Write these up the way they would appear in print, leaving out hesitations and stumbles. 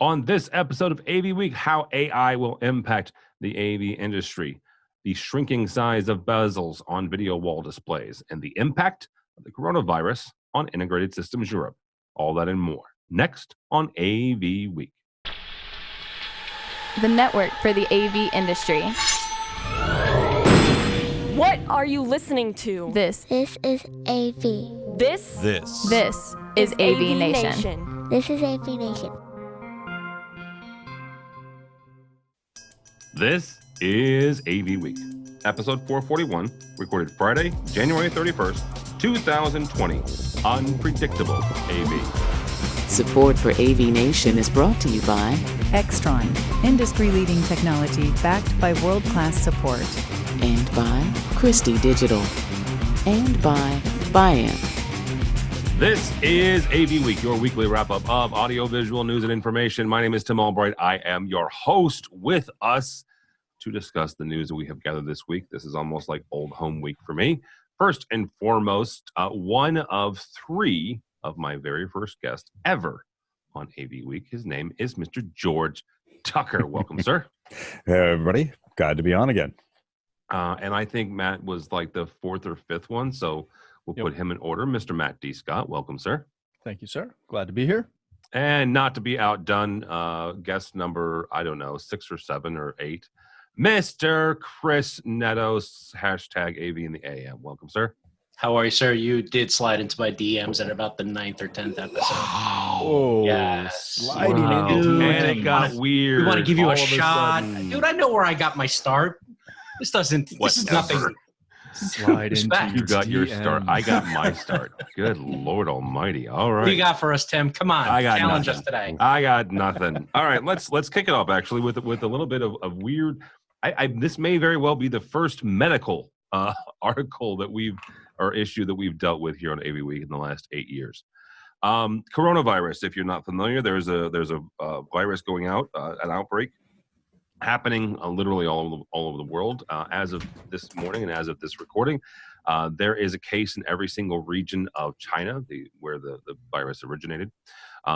On this episode of AVWeek, how AI will impact the AV industry, the shrinking size of bezels on video wall displays, and the impact of the coronavirus on Integrated Systems Europe. All that and more. Next on AVWeek. The network for the AV industry. What are you listening to? This is AV. This is AVNation. This is AVNation. This is AVWeek, episode 441, recorded Friday, January 31st, 2020. Unpredictable AV. Support for AVNation is brought to you by Extron, industry-leading technology backed by world-class support. And by Christie Digital. And by Biamp. This is AVWeek, your weekly wrap-up of audiovisual news and information. My name is Tim Albright. I am your host. With us to discuss the news that we have gathered this week. This is almost like old home week for me. First and foremost, one of three of my very first guests ever on AVWeek. His name is Mr. George Tucker. Welcome, sir. Hey, everybody. Glad to be on again. And I think Matt was like the fourth or fifth one, so we'll put him in order. Mr. Matt D. Scott, welcome, sir. Thank you, sir. Glad to be here. And not to be outdone, guest number, 6 or 7 or 8, Mr. Chris Netto's hashtag AV in the AM. Welcome, sir. How are you, sir? You did slide into my DMs at about the 9th or 10th episode. Oh, yes. Sliding into And it got weird. We want to give you all a of shot. Dude, I know where I got my start. This is nothing. Slide Respect. into You got your DMs. start. I got my start. Good Lord Almighty. All right. What do you got for us, Tim? Come on. I got Challenge nothing. us today. I got nothing. All right, let's kick it off actually with a little bit of weird. This may very well be the first medical article that issue that we've dealt with here on AVWeek in the last 8 years. Coronavirus. If you're not familiar, there's a virus going out, an outbreak happening literally all over the world as of this morning and as of this recording. There is a case in every single region of China, where the virus originated.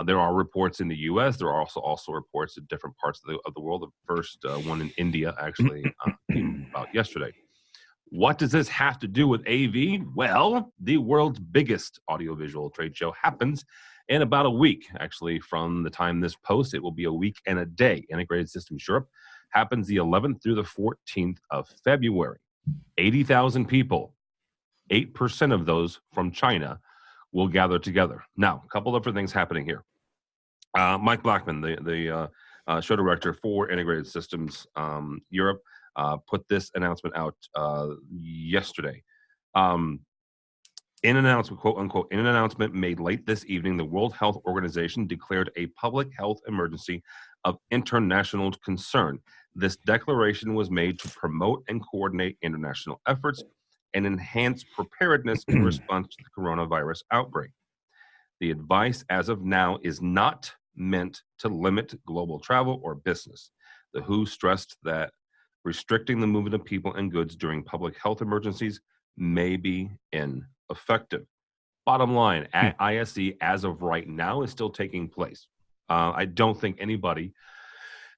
There are reports in the U.S. There are also reports in different parts of the world. The first one in India actually came about yesterday. What does this have to do with AV? Well, the world's biggest audiovisual trade show happens in about a week. Actually, from the time this posts, it will be a week and a day. Integrated Systems Europe happens the 11th through the 14th of February. 80,000 people, 8% of those from China, will gather together. Now, a couple of different things happening here. Mike Blackman, the show director for Integrated Systems Europe, put this announcement out yesterday. In an announcement, quote unquote, in an announcement made late this evening, the World Health Organization declared a public health emergency of international concern. This declaration was made to promote and coordinate international efforts and enhance preparedness in response to the coronavirus outbreak. The advice as of now is not meant to limit global travel or business. The WHO stressed that restricting the movement of people and goods during public health emergencies may be ineffective. Bottom line, ISE as of right now is still taking place. I don't think anybody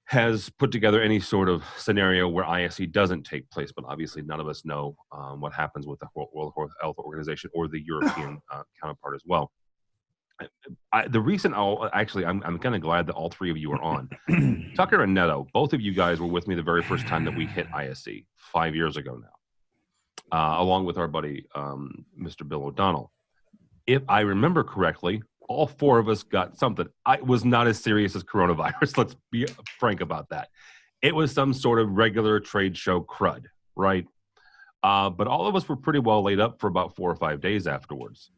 has put together any sort of scenario where ISE doesn't take place, but obviously none of us know what happens with the World Health Organization or the European counterpart as well. I'm kind of glad that all three of you are on. Tucker and Netto, both of you guys were with me the very first time that we hit ISE 5 years ago now, along with our buddy, Mr. Bill O'Donnell. If I remember correctly, all four of us got something. It was not as serious as coronavirus. Let's be frank about that. It was some sort of regular trade show crud, right? But all of us were pretty well laid up for about 4 or 5 days afterwards.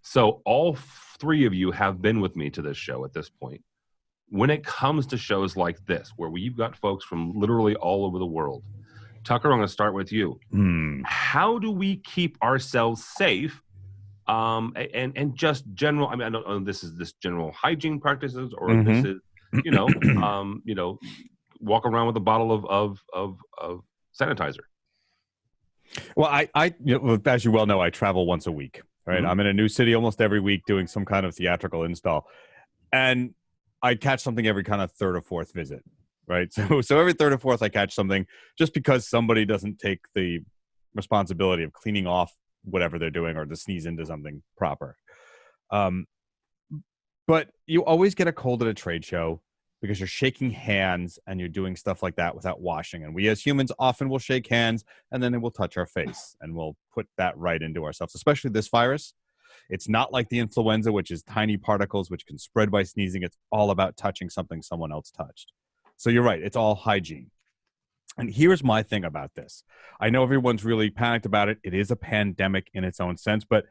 So all three of you have been with me to this show at this point. When it comes to shows like this, where we've got folks from literally all over the world, Tucker, I'm going to start with you. How do we keep ourselves safe? And just general, I mean, I don't know if this is this general hygiene practices or if this is, walk around with a bottle of sanitizer. Well, I as you well know, I travel once a week, right? I'm in a new city almost every week doing some kind of theatrical install. And I catch something every kind of third or fourth visit, right? So every third or fourth, I catch something just because somebody doesn't take the responsibility of cleaning off whatever they're doing or to sneeze into something proper. But you always get a cold at a trade show because you're shaking hands and you're doing stuff like that without washing. And we as humans often will shake hands and then we'll touch our face and we'll put that right into ourselves, especially this virus. It's not like the influenza, which is tiny particles which can spread by sneezing. It's all about touching something someone else touched. So you're right. It's all hygiene. And here's my thing about this. I know everyone's really panicked about it. It is a pandemic in its own sense, but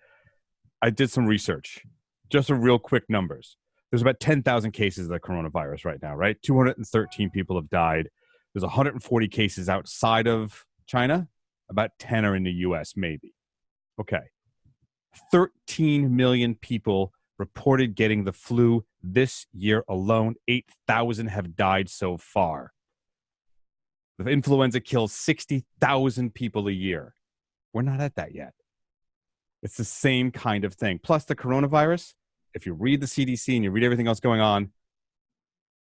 I did some research. Just some real quick numbers. There's about 10,000 cases of the coronavirus right now, right? 213 people have died. There's 140 cases outside of China. About 10 are in the US, maybe. Okay. 13 million people reported getting the flu this year alone. 8,000 have died so far. The influenza kills 60,000 people a year. We're not at that yet. It's the same kind of thing. Plus the coronavirus, if you read the CDC and you read everything else going on,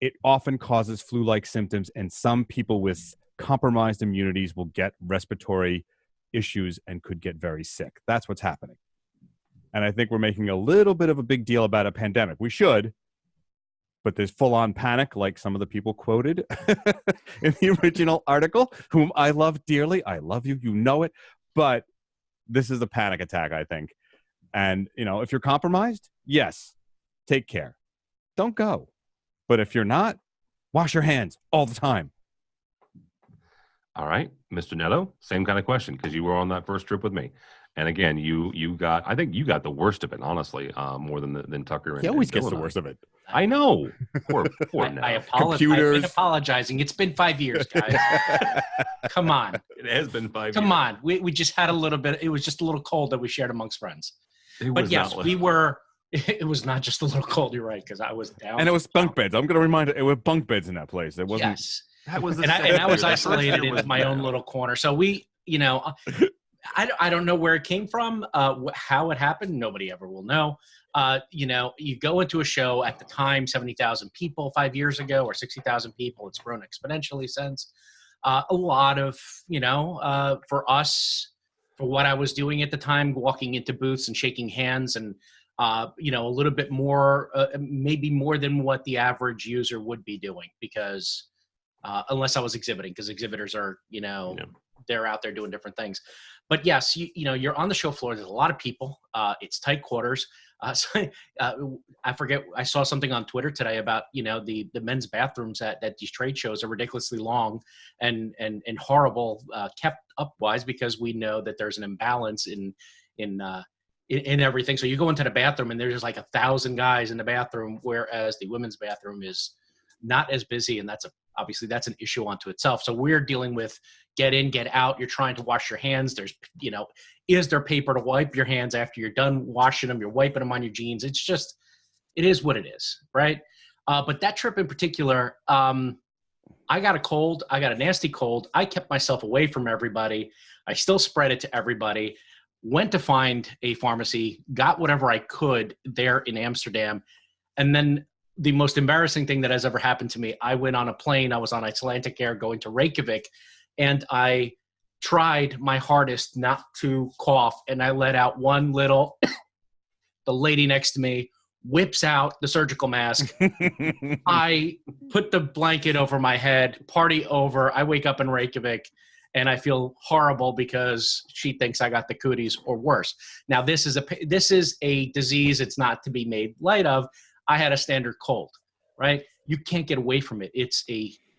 it often causes flu-like symptoms, and some people with compromised immunities will get respiratory issues and could get very sick. That's what's happening. And I think we're making a little bit of a big deal about a pandemic. We should, but there's full-on panic, like some of the people quoted in the original article, whom I love dearly. I love you, you know it. But this is a panic attack, I think. And, if you're compromised, yes, take care. Don't go. But if you're not, wash your hands all the time. All right, Mr. Netto, same kind of question, because you were on that first trip with me. And again, I think you got the worst of it, honestly, more than Tucker. He always and gets Bill the and worst of it. I know. Poor Netto. I apologize. Computers. I've been apologizing. It's been 5 years, guys. Come on. It has been 5 years. Come on. We just had a little bit. It was just a little cold that we shared amongst friends. But yes, not we were. It was not just a little cold. You're right, because I was down. And it was bunk beds. I'm going to remind you, it was bunk beds in that place. It wasn't. Yes. That was And I was isolated in my own little corner. So we, I don't know where it came from, how it happened. Nobody ever will know. You go into a show at the time, 70,000 people 5 years ago, or 60,000 people. It's grown exponentially since. A lot of, for us, for what I was doing at the time, walking into booths and shaking hands and, a little bit more, maybe more than what the average user would be doing, because unless I was exhibiting, because exhibitors are, they're out there doing different things. But yes, you're on the show floor. There's a lot of people. It's tight quarters. I forget. I saw something on Twitter today about the men's bathrooms at these trade shows are ridiculously long and horrible kept up wise, because we know that there's an imbalance in everything. So you go into the bathroom and there's just like 1,000 guys in the bathroom, whereas the women's bathroom is not as busy, and obviously that's an issue unto itself. So we're dealing with get in, get out. You're trying to wash your hands. There's, is there paper to wipe your hands after you're done washing them? You're wiping them on your jeans. It is what it is, right? But that trip in particular, I got a cold. I got a nasty cold. I kept myself away from everybody. I still spread it to everybody. Went to find a pharmacy, got whatever I could there in Amsterdam, and then the most embarrassing thing that has ever happened to me, I went on a plane. I was on Icelandic Air going to Reykjavik, and I tried my hardest not to cough, and I let out one little – the lady next to me whips out the surgical mask. I put the blanket over my head, party over. I wake up in Reykjavik, and I feel horrible because she thinks I got the cooties or worse. Now, this is a disease. It's not to be made light of. I had a standard cold, right? You can't get away from it. It's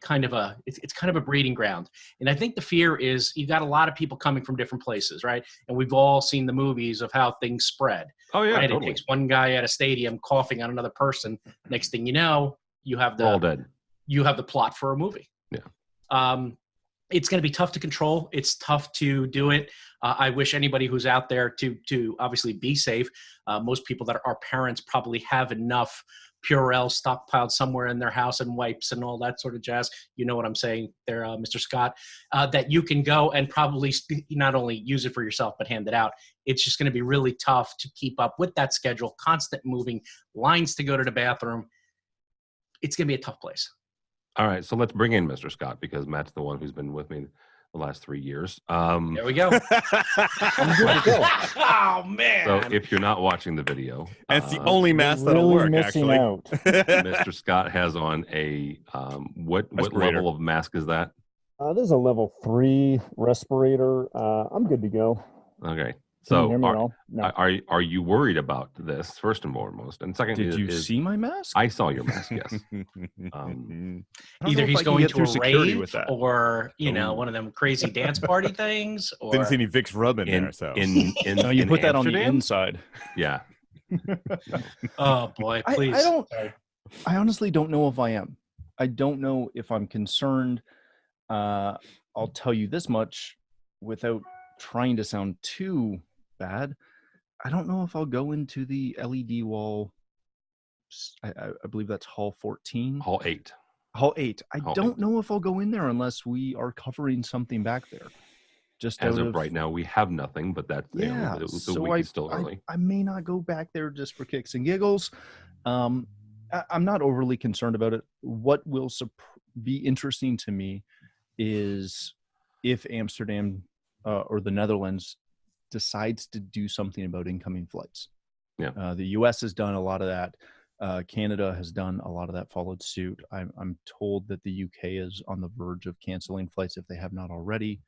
kind of a breeding ground. And I think the fear is you got a lot of people coming from different places, right? And we've all seen the movies of how things spread. Oh yeah, right? totally. It takes one guy at a stadium coughing on another person. Next thing you know, you have We're all dead. You have the plot for a movie. Yeah. It's going to be tough to control. It's tough to do it. I wish anybody who's out there to obviously be safe. Most people that are parents probably have enough Purell stockpiled somewhere in their house and wipes and all that sort of jazz. You know what I'm saying there, Mr. Scott, that you can go and probably not only use it for yourself, but hand it out. It's just going to be really tough to keep up with that schedule, constant moving, lines to go to the bathroom. it's going to be a tough place. All right, so let's bring in Mr. Scott because Matt's the one who's been with me the last 3 years. There we go. Oh man! So if you're not watching the video, And it's the only mask that'll work, actually. Mr. Scott has on a what Respirator. level of mask is that? This is a level 3 respirator. I'm good to go. Okay, Can you so hear me at all? No. are you worried about this first and foremost? And second, Did you is see my mask? I saw your mask. Yes. I don't Either know if he's I can going get to through a security rave with that. or Ooh. one of them crazy dance party things. Or Didn't see any Vicks rub in there, so. No, you in put that on the Amsterdam? inside. Yeah. oh boy, please. I honestly don't know if I am. I don't know if I'm concerned. I'll tell you this much without trying to sound too bad. I don't know if I'll go into the LED wall. I believe that's Hall 14. Hall 8. Hall 8. I Hall don't 8. know if I'll go in there unless we are covering something back there. Just As out of right now, we have nothing, but that's Yeah, the so week is still early. I may not go back there just for kicks and giggles. I'm not overly concerned about it. What will be interesting to me is if Amsterdam or the Netherlands decides to do something about incoming flights. Yeah. The U.S. has done a lot of that. Canada has done a lot of that, followed suit. I'm told that the U.K. is on the verge of canceling flights if they have not already.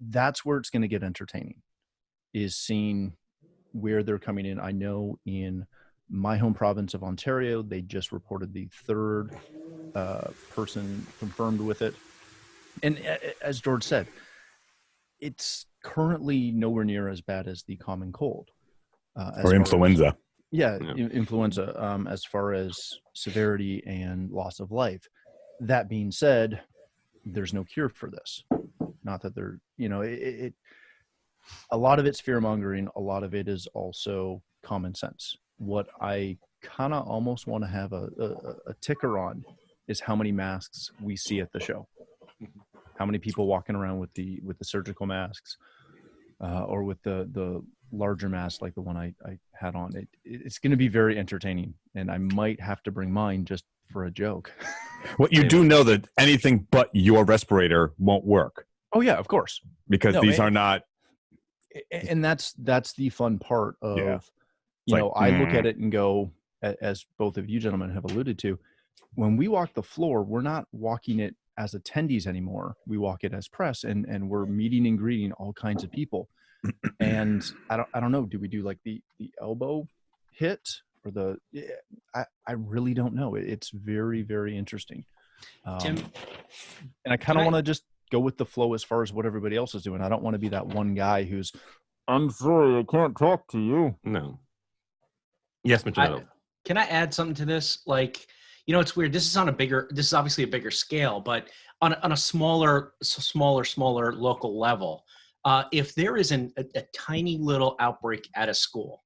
That's where it's going to get entertaining, is seeing where they're coming in. I know in my home province of Ontario, they just reported the third person confirmed with it. And as George said, it's currently nowhere near as bad as the common cold. Or influenza. Influenza, as far as severity and loss of life. That being said, there's no cure for this. Not that there, a lot of it's fear mongering. A lot of it is also common sense. What I kind of almost want to have a ticker on is how many masks we see at the show. How many people walking around with the surgical masks, or with the larger mask like the one I had on. It's going to be very entertaining, and I might have to bring mine just for a joke. Well, you do know that anything but your respirator won't work. Oh yeah, of course. Because these are not. And that's the fun part of, Yeah. I look at it and go, as both of you gentlemen have alluded to, when we walk the floor, we're not walking it as attendees anymore. We walk it as press, and we're meeting and greeting all kinds of people. And I don't know, do we do like the elbow hit or I really don't know. It's very, very interesting. Tim, and I kind of want to just go with the flow as far as what everybody else is doing. I don't want to be that one guy who's, I'm sorry, I can't talk to you. No. Yes, Mr. Can I add something to this? Like, it's weird. This is obviously a bigger scale, but on a smaller local level, if there is a tiny little outbreak at a school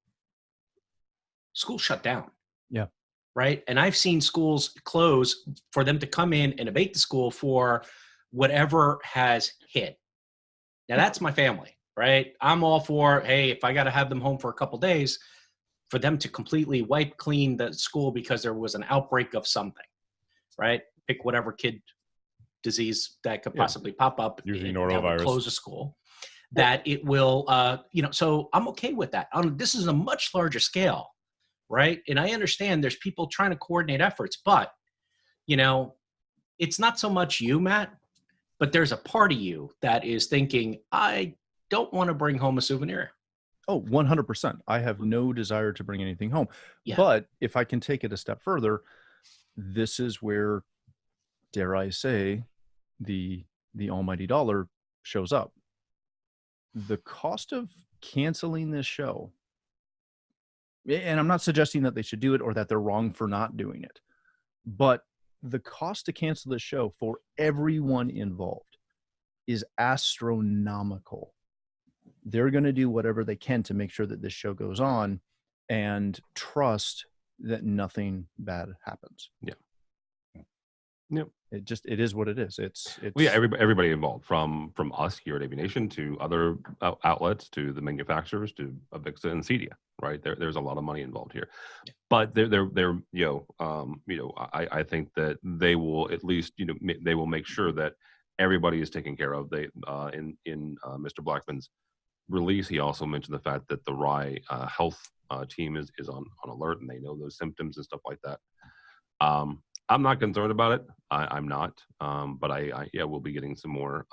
shut down. Yeah. Right. And I've seen schools close for them to come in and abate the school for whatever has hit. Now that's my family, right? I'm all for, hey, if I got to have them home for a couple days, for them to completely wipe clean the school because there was an outbreak of something, right? Pick whatever kid disease that could possibly pop up. Usually that will norovirus. close a school. That it will, so I'm okay with that. This is a much larger scale, right? And I understand there's people trying to coordinate efforts, but, it's not so much you, Matt, but there's a part of you that is thinking, I don't want to bring home a souvenir. Oh, 100%. I have no desire to bring anything home. Yeah. But if I can take it a step further, this is where, dare I say, the almighty dollar shows up. The cost of canceling this show, and I'm not suggesting that they should do it or that they're wrong for not doing it, but the cost to cancel this show for everyone involved is astronomical. They're going to do whatever they can to make sure that this show goes on and trust that nothing bad happens. Yeah. Yep. It is what it is. It's Well, yeah, everybody involved, from us here at AVNation to other outlets, to the manufacturers, to Avixa and Cedia, right? There's a lot of money involved here, but I think that they will at least, they will make sure that everybody is taken care of. They in Mr. Blackman's release, he also mentioned the fact that the Rye health team is on alert, and they know those symptoms and stuff like that. I'm not concerned about it. I'm not. But we'll be getting some more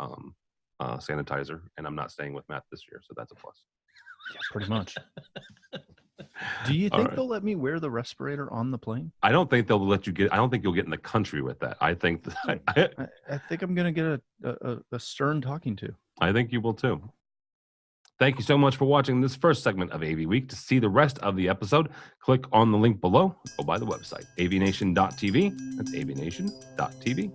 sanitizer, and I'm not staying with Matt this year, so that's a plus. Yeah, pretty much. Do you think they'll let me wear the respirator on the plane? I don't think they'll let you get. I don't think you'll get in the country with that. I think I think I'm going to get a stern talking to. I think you will too. Thank you so much for watching this first segment of AV Week. To see the rest of the episode, click on the link below or by the website, avnation.tv. That's avnation.tv.